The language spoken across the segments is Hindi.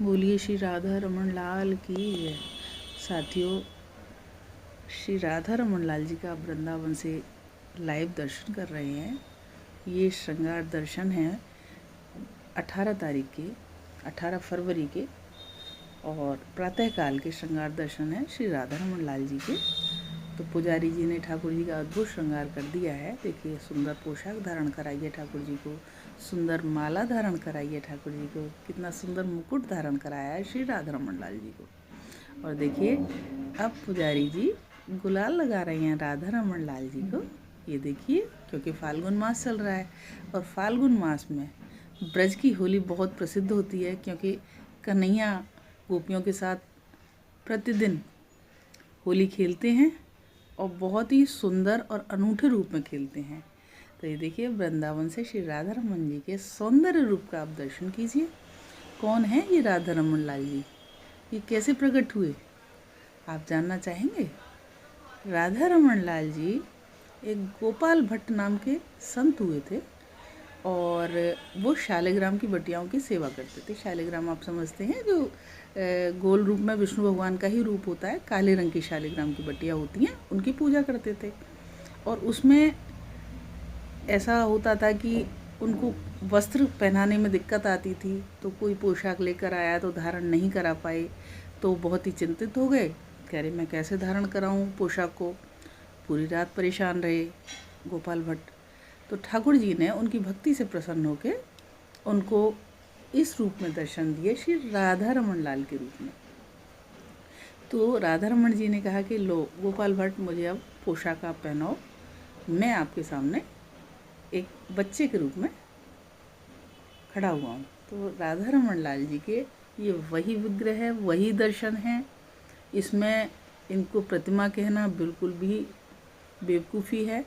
बोलिए श्री राधा रमन लाल की जय। साथियों, श्री राधा रमन लाल जी का आप वृंदावन से लाइव दर्शन कर रहे हैं। ये श्रृंगार दर्शन है 18 तारीख के, 18 फरवरी के, और प्रातःकाल के श्रृंगार दर्शन है श्री राधा रमन लाल जी के। तो पुजारी जी ने ठाकुर जी का अद्भुत श्रृंगार कर दिया है। देखिए, सुंदर पोशाक धारण कराइए ठाकुर जी को, सुंदर माला धारण कराइए ठाकुर जी को, कितना सुंदर मुकुट धारण कराया है श्री राधा रमन लाल जी को। और देखिए, अब पुजारी जी गुलाल लगा रहे हैं राधा रमन लाल जी को। ये देखिए, क्योंकि फाल्गुन मास चल रहा है और फाल्गुन मास में ब्रज की होली बहुत प्रसिद्ध होती है, क्योंकि कन्हैया गोपियों के साथ प्रतिदिन होली खेलते हैं और बहुत ही सुंदर और अनूठे रूप में खेलते हैं। तो ये देखिए, वृंदावन से श्री राधा रमन जी के सौंदर्य रूप का आप दर्शन कीजिए। कौन है ये राधा रमन लाल जी? ये कैसे प्रकट हुए, आप जानना चाहेंगे? राधा रमन लाल जी एक गोपाल भट्ट नाम के संत हुए थे और वो शालिग्राम की बटियाओं की सेवा करते थे। शालिग्राम आप समझते हैं, जो गोल रूप में विष्णु भगवान का ही रूप होता है। काले रंग की शालिग्राम की बटियाँ होती हैं, उनकी पूजा करते थे। और उसमें ऐसा होता था कि उनको वस्त्र पहनाने में दिक्कत आती थी, तो कोई पोशाक लेकर आया तो धारण नहीं करा पाए, तो बहुत ही चिंतित हो गए। कह रहे, मैं कैसे धारण कराऊं पोशाक को? पूरी रात परेशान रहे गोपाल भट्ट। तो ठाकुर जी ने उनकी भक्ति से प्रसन्न होकर उनको इस रूप में दर्शन दिए, श्री राधा रमन लाल के रूप में। तो राधा रमन जी ने कहा कि लो गोपाल भट्ट, मुझे अब पोशाक आप पहनाओ, मैं आपके सामने एक बच्चे के रूप में खड़ा हुआ हूँ। तो राधा रमन लाल जी के ये वही विग्रह है, वही दर्शन है। इसमें इनको प्रतिमा कहना बिल्कुल भी बेवकूफ़ी है।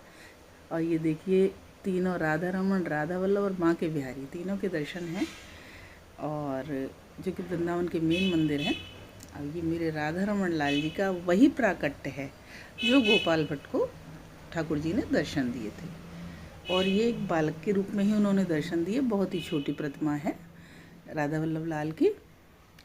और ये देखिए, तीनों राधा रमन, राधा वल्लभ और माँ के बिहारी, तीनों के दर्शन हैं, और जो कि वृंदावन के मेन मंदिर हैं। अब ये मेरे राधा रमन लाल जी का वही प्राकट्य है जो गोपाल भट्ट को ठाकुर जी ने दर्शन दिए थे। और ये एक बालक के रूप में ही उन्होंने दर्शन दिए। बहुत ही छोटी प्रतिमा है राधा वल्लभ लाल की,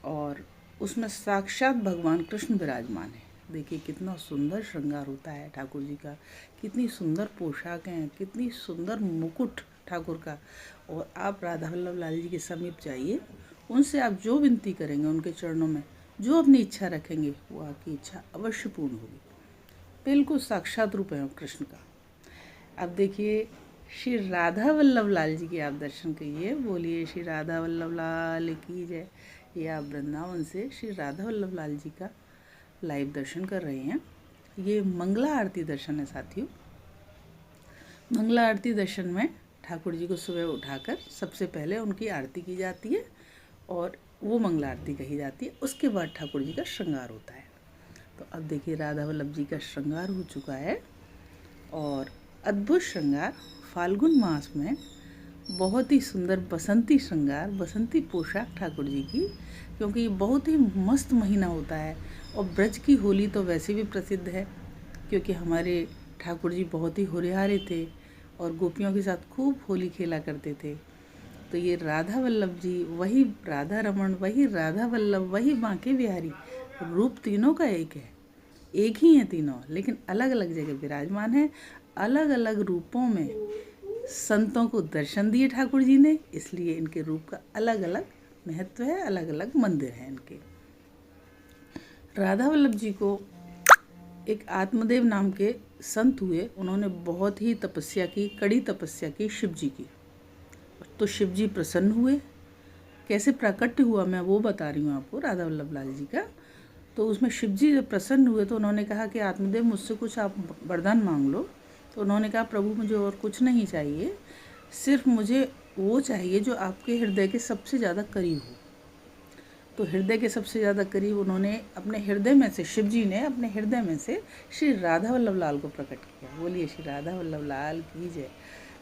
और उसमें साक्षात भगवान कृष्ण विराजमान है। देखिए, कितना सुंदर श्रृंगार होता है ठाकुर जी का, कितनी सुंदर पोशाकें हैं, कितनी सुंदर मुकुट ठाकुर का। और आप राधा वल्लभ लाल जी के समीप जाइए, उनसे आप जो विनती करेंगे, उनके चरणों में जो अपनी इच्छा रखेंगे, वो आपकी इच्छा अवश्य पूर्ण होगी। बिल्कुल साक्षात रूप है कृष्ण का। अब देखिए, श्री राधा वल्लभ लाल जी के आप दर्शन करिए। बोलिए श्री राधा वल्लभ लाल की जय। ये आप वृंदावन से श्री राधा वल्लभ लाल जी का लाइव दर्शन कर रहे हैं। ये मंगला आरती दर्शन है साथियों। मंगला आरती दर्शन में ठाकुर जी को सुबह उठाकर सबसे पहले उनकी आरती की जाती है, और वो मंगला आरती कही जाती है। उसके बाद ठाकुर जी का श्रृंगार होता है। तो अब देखिए, राधा वल्लभ जी का श्रृंगार हो चुका है, और अद्भुत श्रृंगार फाल्गुन मास में बहुत ही सुंदर बसंती श्रृंगार, बसंती पोशाक ठाकुर जी की, क्योंकि ये बहुत ही मस्त महीना होता है। और ब्रज की होली तो वैसे भी प्रसिद्ध है, क्योंकि हमारे ठाकुर जी बहुत ही होरिहारे थे और गोपियों के साथ खूब होली खेला करते थे। तो ये राधा वल्लभ जी, वही राधा रमन, वही राधा वल्लभ, वही बांके बिहारी, रूप तीनों का एक है, एक ही हैं तीनों, लेकिन अलग अलग जगह विराजमान है। अलग अलग रूपों में संतों को दर्शन दिए ठाकुर जी ने, इसलिए इनके रूप का अलग अलग महत्व है, अलग अलग मंदिर हैं इनके। राधा वल्लभ जी को एक आत्मदेव नाम के संत हुए। उन्होंने बहुत ही तपस्या की, कड़ी तपस्या की शिव जी की। तो शिव जी प्रसन्न हुए। कैसे प्राकट्य हुआ, मैं वो बता रही हूँ आपको, राधा वल्लभ लाल जी का। तो उसमें शिव जी जब प्रसन्न हुए तो उन्होंने कहा कि आत्मदेव, मुझसे कुछ आप वरदान मांग लो। तो उन्होंने कहा, प्रभु मुझे और कुछ नहीं चाहिए, सिर्फ मुझे वो चाहिए जो आपके हृदय के सबसे ज़्यादा करीब हो। तो हृदय के सबसे ज़्यादा करीब उन्होंने अपने हृदय में से, शिव जी ने अपने हृदय में से श्री राधा वल्लभ लाल को प्रकट किया। बोलिए श्री राधा वल्लभ लाल की जय।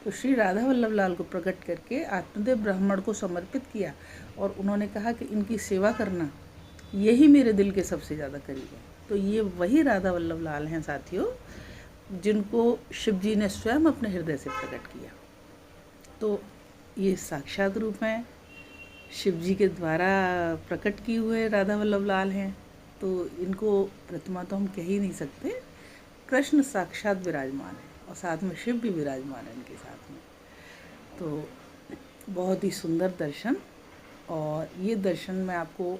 तो श्री राधा वल्लभ लाल को प्रकट करके आत्मदेव ब्राह्मण को समर्पित किया, और उन्होंने कहा कि इनकी सेवा करना यही मेरे दिल के सबसे ज़्यादा करीब है। तो ये वही राधा वल्लभ लाल हैं साथियों, जिनको शिव जी ने स्वयं अपने हृदय से प्रकट किया। तो ये साक्षात रूप हैं शिव जी के द्वारा प्रकट किए हुए राधा वल्लभ लाल हैं, तो इनको प्रतिमा तो हम कह ही नहीं सकते। कृष्ण साक्षात विराजमान है और साथ में शिव भी विराजमान है इनके साथ में। तो बहुत ही सुंदर दर्शन, और ये दर्शन मैं आपको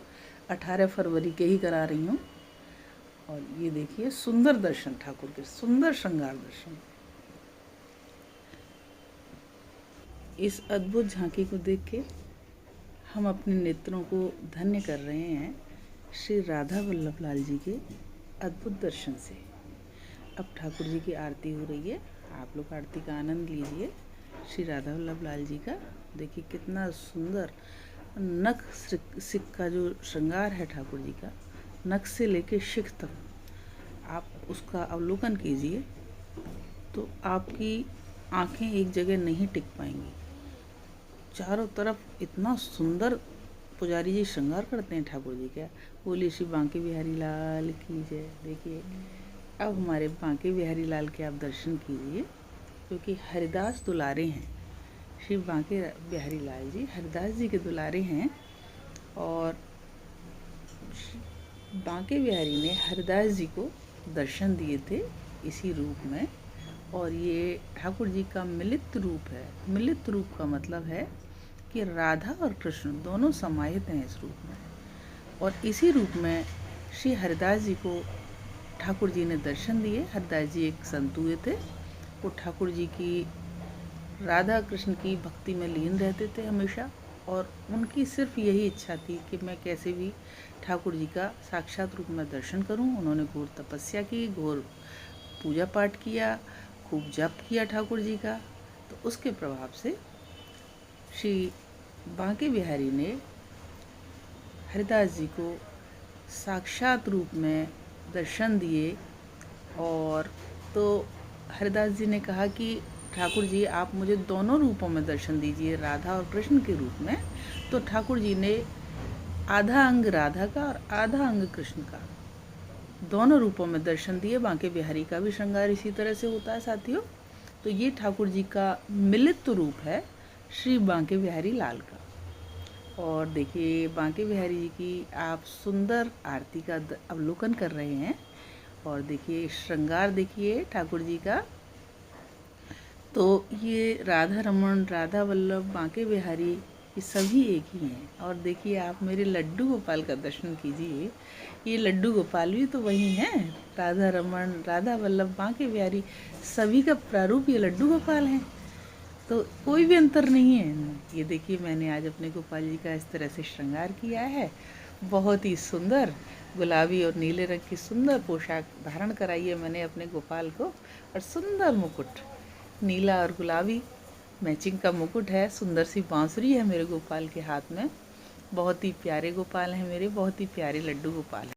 18 फरवरी के ही करा रही हूँ। और ये देखिए सुंदर दर्शन, ठाकुर के सुंदर श्रृंगार दर्शन। इस अद्भुत झांकी को देख के हम अपने नेत्रों को धन्य कर रहे हैं श्री राधा वल्लभ लाल जी के अद्भुत दर्शन से। अब ठाकुर जी की आरती हो रही है, आप लोग आरती का आनंद लीजिए। श्री राधा वल्लभ लाल जी का देखिए कितना सुंदर नख सिख का जो श्रृंगार है ठाकुर जी का, नख से लेके शिख तक आप उसका अवलोकन कीजिए तो आपकी आंखें एक जगह नहीं टिक पाएंगी। चारों तरफ इतना सुंदर पुजारी जी श्रृंगार करते हैं ठाकुर जी का। बोलिए श्री बांके बिहारी लाल की जय। देखिए अब हमारे बांके बिहारी लाल के आप दर्शन कीजिए, क्योंकि हरिदास दुलारे हैं। श्री बांके बिहारी लाल जी हरिदास जी के दुलारे हैं, और बांके बिहारी ने हरिदास जी को दर्शन दिए थे इसी रूप में। और ये ठाकुर जी का मिलित रूप है। मिलित रूप का मतलब है कि राधा और कृष्ण दोनों समाहित हैं इस रूप में। और इसी रूप में श्री हरिदास जी को ठाकुर जी ने दर्शन दिए। हरिदास जी एक संत हुए थे, वो ठाकुर जी की राधा कृष्ण की भक्ति में लीन रहते थे हमेशा, और उनकी सिर्फ यही इच्छा थी कि मैं कैसे भी ठाकुर जी का साक्षात रूप में दर्शन करूं। उन्होंने घोर तपस्या की, घोर पूजा पाठ किया, खूब जप किया ठाकुर जी का। तो उसके प्रभाव से श्री बांके बिहारी ने हरिदास जी को साक्षात रूप में दर्शन दिए। और तो हरिदास जी ने कहा कि ठाकुर जी आप मुझे दोनों रूपों में दर्शन दीजिए, राधा और कृष्ण के रूप में। तो ठाकुर जी ने आधा अंग राधा का और आधा अंग कृष्ण का दोनों रूपों में दर्शन दिए। बांके बिहारी का भी श्रृंगार इसी तरह से होता है साथियों। तो ये ठाकुर जी का मिलित रूप है श्री बांके बिहारी लाल का। और देखिए बांके बिहारी जी की आप सुंदर आरती का अवलोकन कर रहे हैं। और देखिए श्रृंगार देखिए ठाकुर जी का। तो ये राधा रमन, राधा वल्लभ, बांके बिहारी ये सभी एक ही हैं। और देखिए आप मेरे लड्डू गोपाल का दर्शन कीजिए। ये लड्डू गोपाल भी तो वही हैं, राधा रमन, राधा वल्लभ, बांके बिहारी सभी का प्रारूप ये लड्डू गोपाल हैं। तो कोई भी अंतर नहीं है इनमें। ये देखिए मैंने आज अपने गोपाल जी का इस तरह से श्रृंगार किया है। बहुत ही सुंदर गुलाबी और नीले रंग की सुंदर पोशाक धारण कराई है मैंने अपने गोपाल को, और सुंदर मुकुट नीला और गुलाबी मैचिंग का मुकुट है। सुंदर सी बांसुरी है मेरे गोपाल के हाथ में। बहुत ही प्यारे गोपाल हैं मेरे, बहुत ही प्यारे लड्डू गोपाल हैं।